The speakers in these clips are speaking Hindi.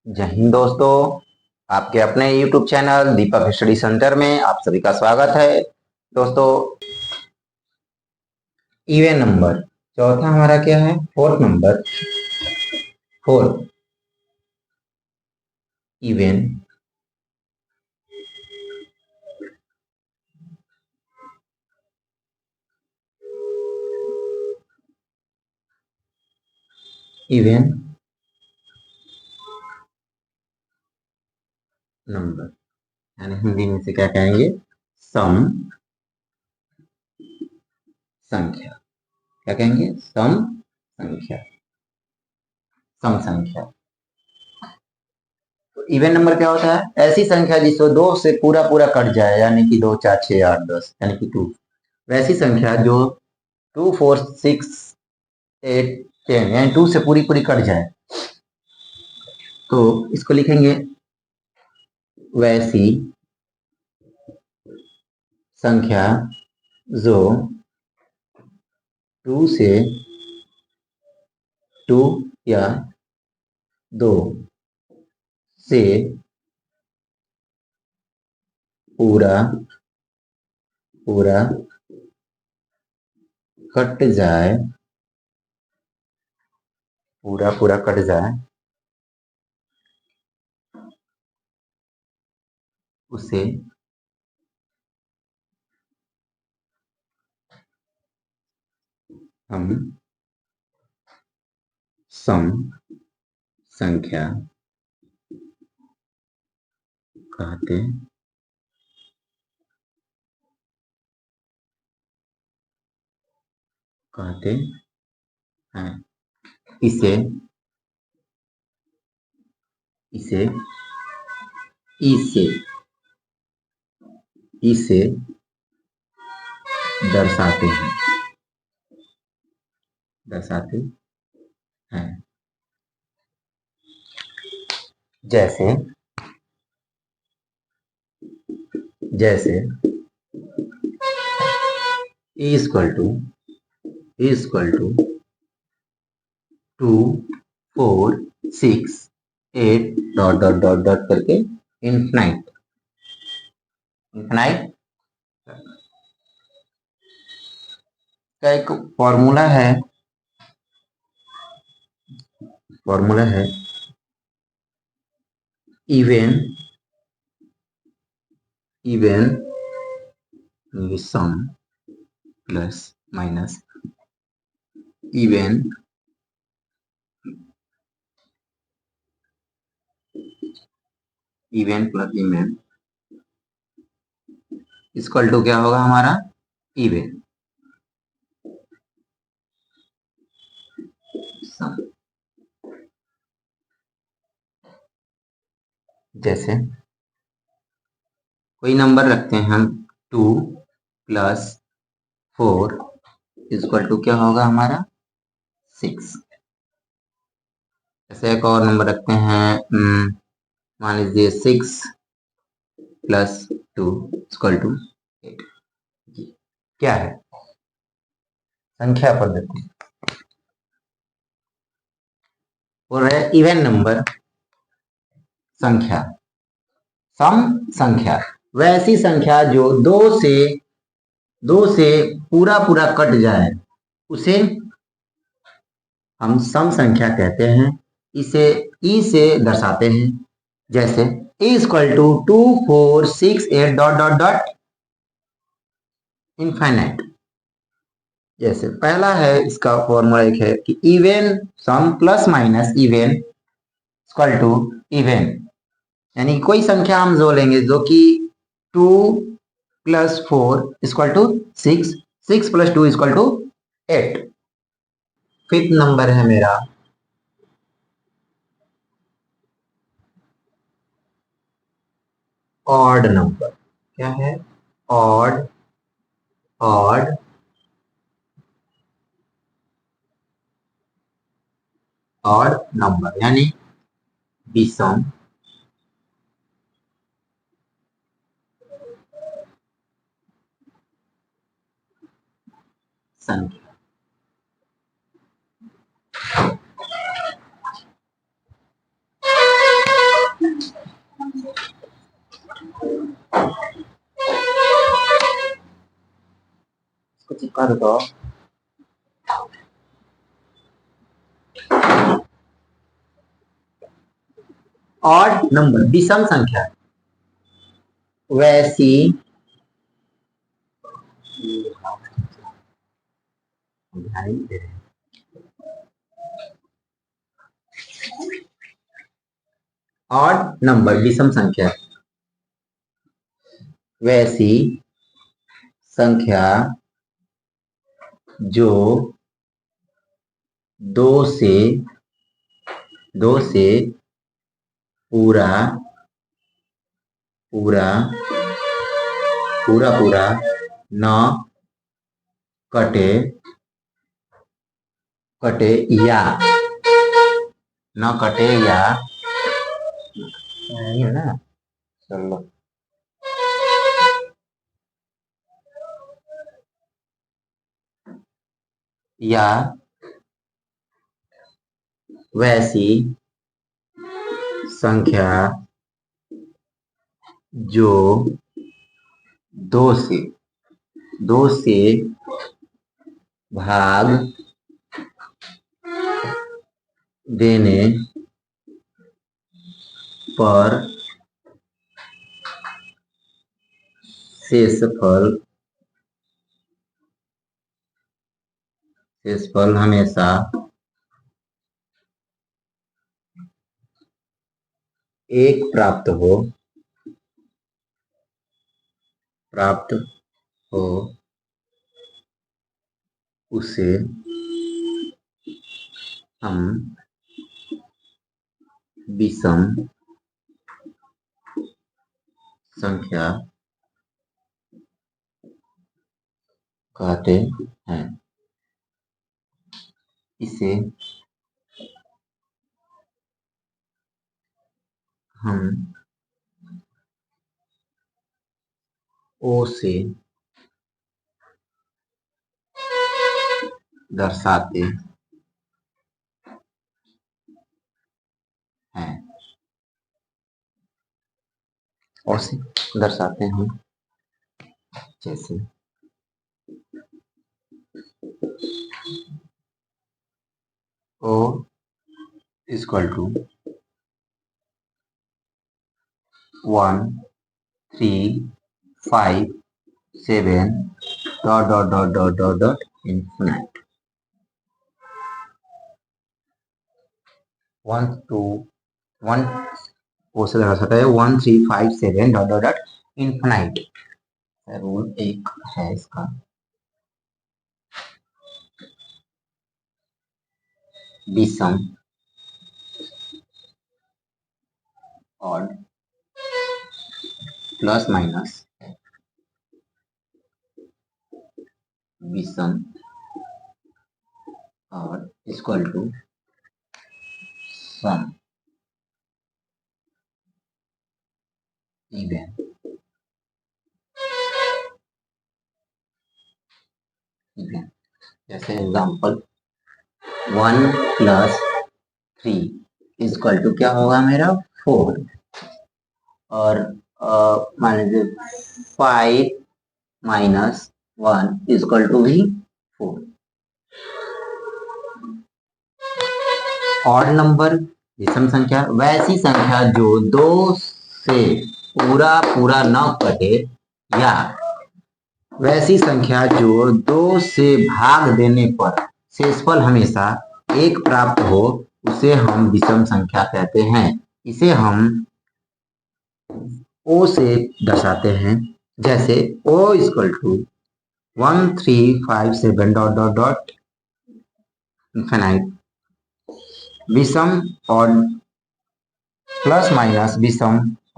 जय हिंद दोस्तों। आपके अपने YouTube चैनल दीपक स्टडी सेंटर में आप सभी का स्वागत है। दोस्तों, इवन नंबर चौथा हमारा क्या है? Fourth number, fourth even even number यानी हिंदी में से क्या कहेंगे? सम संख्या। क्या कहेंगे? सम संख्या, सम संख्या। तो इवन नंबर क्या होता है? ऐसी संख्या जिसको दो से पूरा पूरा कट जाए, यानी कि 2 4 6 8 10 यानी कि 2। वैसी संख्या जो 2 4 6 8 10 यानी 2 से पूरी पूरी कट जाए, तो इसको लिखेंगे वैसी संख्या जो 2 से 2 या 2 से पूरा पूरा कट जाए, पूरा पूरा कट जाए, उसे हम सम संख्या कहते कहते हैं। इसे इसे इसे इसे दर्शाते हैं, दर्शाते हैं। जैसे जैसे equal to 2 4 6 8 dot dot dot dot करके इनफाइनाइट इनफाइनाइट का एक फॉर्मूला है even even sum plus minus even even plus even equal to क्या होगा हमारा? Even sum. जैसे कोई नंबर रखते हैं हम, 2 प्लस 4 इक्वल टू क्या होगा हमारा? 6। ऐसे एक और नंबर रखते हैं, मान लीजिए 6 प्लस 2 इक्वल टू 8। क्या है? संख्या पद्धति और है इवन नंबर संख्या, सम संख्या। वैसी संख्या जो 2 से पूरा पूरा कट जाए, उसे हम सम संख्या कहते हैं। इसे ई से दर्शाते हैं। जैसे E equal to 2 4 6 8 dot dot dot infinite. जैसे पहला है, इसका फॉर्मूला एक है कि even sum plus minus even equal to even, यानी कोई संख्या हम जो लेंगे जो कि 2 plus 4 equal to 6, 6 plus 2 equal to 8। Fifth number है मेरा ऑड नंबर। क्या है? ऑड ऑड ऑड नंबर यानी विषम संख्या। कर दो। ऑड नंबर विषम संख्या वैसी ऑड नंबर विषम संख्या वैसी संख्या जो दो से पूरा पूरा पूरा पूरा न कटे कटे या न कटे या नहीं है ना। चलो या वैसी संख्या जो दो से भाग देने पर शेषफल हमेशा एक प्राप्त हो उसे हम विषम संख्या कहते हैं। इसे हम ओ से दर्शाते हैं। ओ से दर्शाते हैं जैसे O equal to 1 3 5 7 dot dot dot dot dot dot infinite 1 2 1 O से दर्शाता है 1 3 5 7 डॉट डॉट डॉट इन्फिनिट। रूल एक है इसका। विषम ऑड प्लस माइनस विषम और इक्वल टू सम इवन जैसे एग्जांपल 1 प्लस 3 इक्वल टू क्या होगा मेरा 4 और मान लीजिए 5 माइनस 1 इक्वल टू भी 4। ऑड नंबर विषम संख्या वैसी संख्या जो 2 से पूरा पूरा न कटे या वैसी संख्या जो 2 से भाग देने पर शेषफल हमेशा एक प्राप्त हो उसे हम विषम संख्या कहते हैं। इसे हम ओ से दर्शाते हैं जैसे O equal to 1 3 5 7 dot dot dot infinite विषम और प्लस माइनस विषम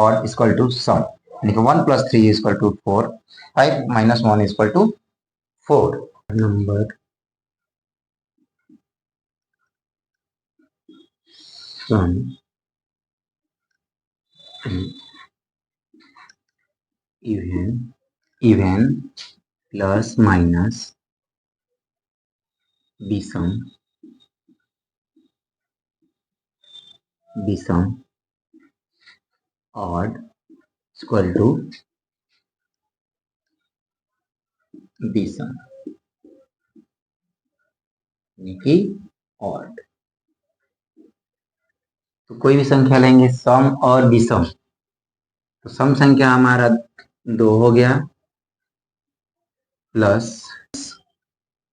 और इक्वल टू सम यानी कि 1 plus 3 equal to 4 5 minus 1 equal to 4। Number सम इवन प्लस माइनस विषम ऑड इक्वल टू विषम। यानी कि ऑड। तो कोई भी संख्या लेंगे सम और विषम, तो सम संख्या हमारा 2 हो गया, प्लस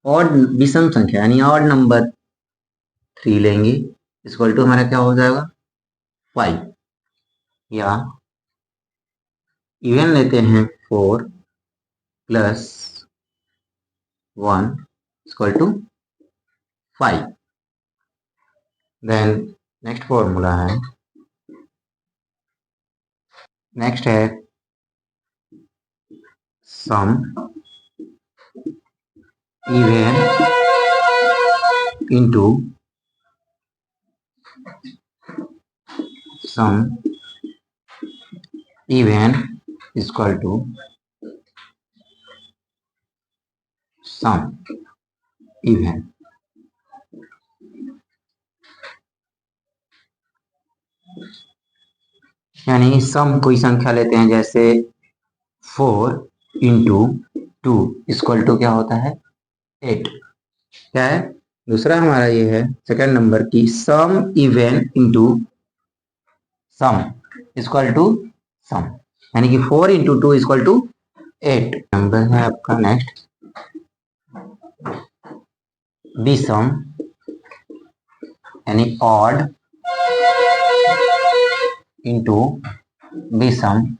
ऑड विषम संख्या यानी ऑड नंबर 3 लेंगे, इक्वल टू हमारा क्या हो जाएगा 5, या इवन लेते हैं 4 plus 1 equal to 5। Then next formula है, नेक्स्ट है सम इवन इंटू सम इवन इक्वल टू सम इवन। यानी सम कोई संख्या लेते हैं, जैसे 4 इंटू 2 इक्वल टू क्या होता है 8। क्या है दूसरा हमारा ये है सेकंड नंबर की सम इवन इंटू सम इक्वल टू सम, यानी कि 4 इंटू 2 इक्वल टू 8। नंबर है आपका नेक्स्ट विषम यानी ऑड इंटू विषम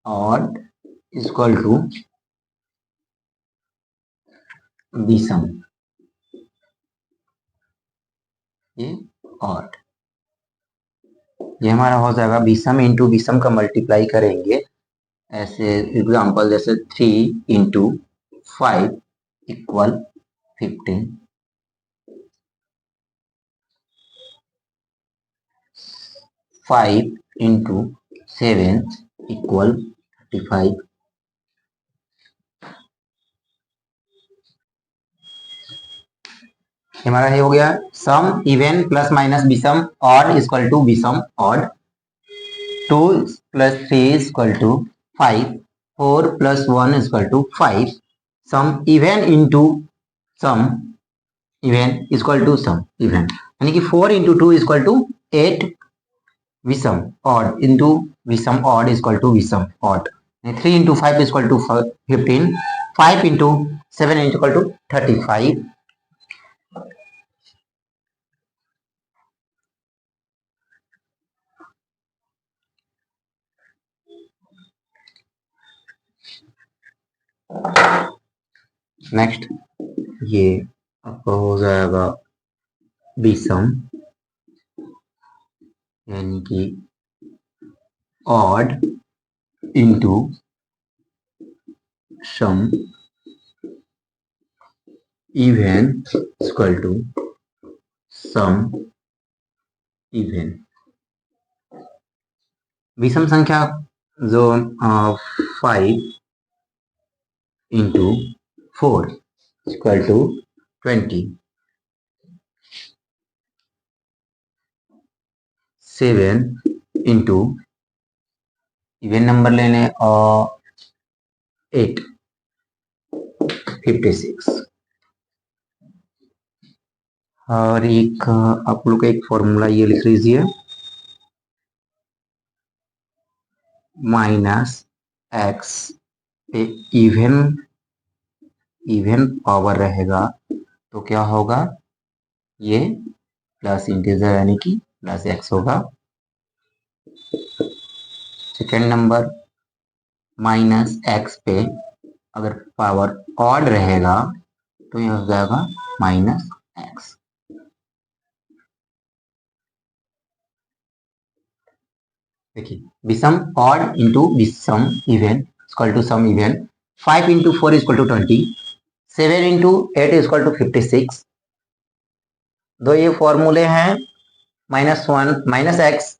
ऑड इक्वल टू विषम, ये ऑड। ये हमारा हो जाएगा विषम इंटू विषम का मल्टीप्लाई करेंगे, ऐसे एग्जांपल जैसे 3 इंटू 5 इक्वल 15, 5 इंटू 7 इक्वल 35। हमारा ये हो गया सम इवन प्लस माइनस विषम ऑड इक्वल टू विषम odd. 2 plus 3 equal to 5, 4 plus 1 equal to 5, सम इवन इंटू सम इवन इक्वल टू सम इवन, यानी कि 4 इंटू 2 इक्वल टू 8 विषम ऑड इंटू विषम ऑड इक्वल टू विषम odd, 3 into 5 equal to 15, 5 into 7 equal to 35। Next ये आपका हो जाएगा विषम यानी कि ऑड इंटू सम इवन इक्वल टू सम इवन। विषम संख्या जो 5 into 4 equal to 20, 7 into even number लेने और 8 56। और एक आप लोग का एक फॉर्मूला ये लिख लीजिए, माइनस एक्स पे इवन पावर रहेगा तो क्या होगा, ये प्लस इंटीजर यानी कि प्लस एक्स होगा। सेकेंड नंबर माइनस एक्स पे अगर पावर ऑड रहेगा तो यह हो जाएगा माइनस एक्स। देखिए विषम ऑड इंटू विषम इवन इक्वल टू सम even, 5 into 4 equal to 20, 7 into 8 equal to 56। दो ये फॉर्मूले हैं, -1 माइनस एक्स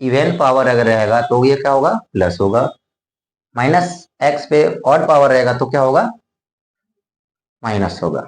इवन पावर अगर रहेगा तो ये क्या होगा प्लस होगा, माइनस एक्स पे ऑड पावर रहेगा तो क्या होगा माइनस होगा।